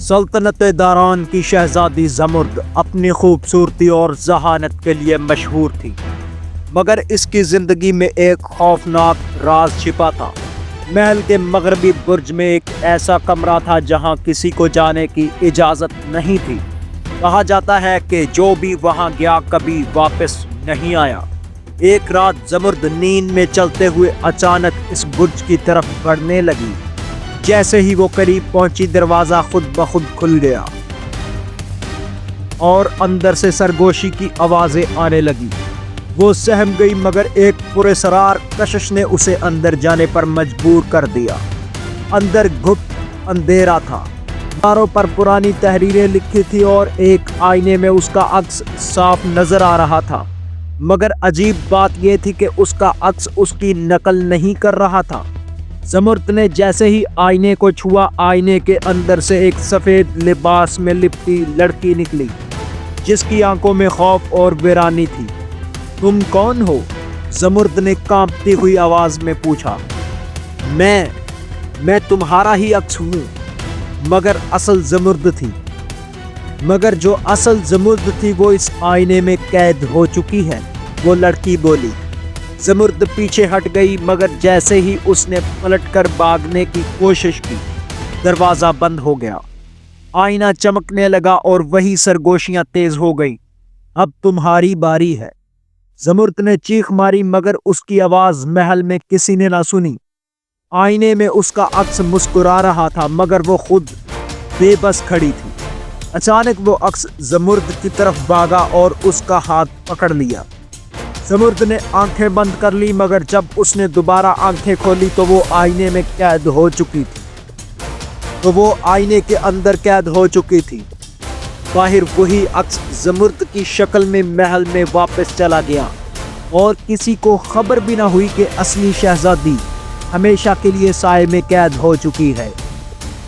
سلطنت داران کی شہزادی زمرد اپنی خوبصورتی اور ذہانت کے لیے مشہور تھی، مگر اس کی زندگی میں ایک خوفناک راز چھپا تھا۔ محل کے مغربی برج میں ایک ایسا کمرہ تھا جہاں کسی کو جانے کی اجازت نہیں تھی۔ کہا جاتا ہے کہ جو بھی وہاں گیا کبھی واپس نہیں آیا۔ ایک رات زمرد نیند میں چلتے ہوئے اچانک اس برج کی طرف بڑھنے لگی۔ جیسے ہی وہ قریب پہنچی، دروازہ خود بخود کھل گیا اور اندر سے سرگوشی کی آوازیں آنے لگی۔ وہ سہم گئی، مگر ایک پراسرار کشش نے اسے اندر جانے پر مجبور کر دیا۔ اندر گپت اندھیرا تھا، دیواروں پر پرانی تحریریں لکھی تھی اور ایک آئینے میں اس کا عکس صاف نظر آ رہا تھا، مگر عجیب بات یہ تھی کہ اس کا عکس اس کی نقل نہیں کر رہا تھا۔ زمرد نے جیسے ہی آئینے کو چھوا، آئینے کے اندر سے ایک سفید لباس میں لپٹی لڑکی نکلی جس کی آنکھوں میں خوف اور ویرانی تھی۔ تم کون ہو؟ زمرد نے کانپتی ہوئی آواز میں پوچھا۔ میں تمہارا ہی عکس ہوں، مگر جو اصل زمرد تھی وہ اس آئینے میں قید ہو چکی ہے، وہ لڑکی بولی۔ زمرد پیچھے ہٹ گئی، مگر جیسے ہی اس نے پلٹ کر بھاگنے کی کوشش کی، دروازہ بند ہو گیا۔ آئینہ چمکنے لگا اور وہی سرگوشیاں تیز ہو گئیں۔ اب تمہاری باری ہے، زمرد نے چیخ ماری، مگر اس کی آواز محل میں کسی نے نہ سنی۔ آئینے میں اس کا عکس مسکرا رہا تھا، مگر وہ خود بے بس کھڑی تھی۔ اچانک وہ عکس زمرد کی طرف بھاگا اور اس کا ہاتھ پکڑ لیا۔ زمرد نے آنکھیں بند کر لی، مگر جب اس نے دوبارہ آنکھیں کھولی تو وہ آئینے میں قید ہو چکی تھی۔ باہر وہی عکس زمرد کی شکل میں محل میں واپس چلا گیا اور کسی کو خبر بھی نہ ہوئی کہ اصلی شہزادی ہمیشہ کے لیے سائے میں قید ہو چکی ہے۔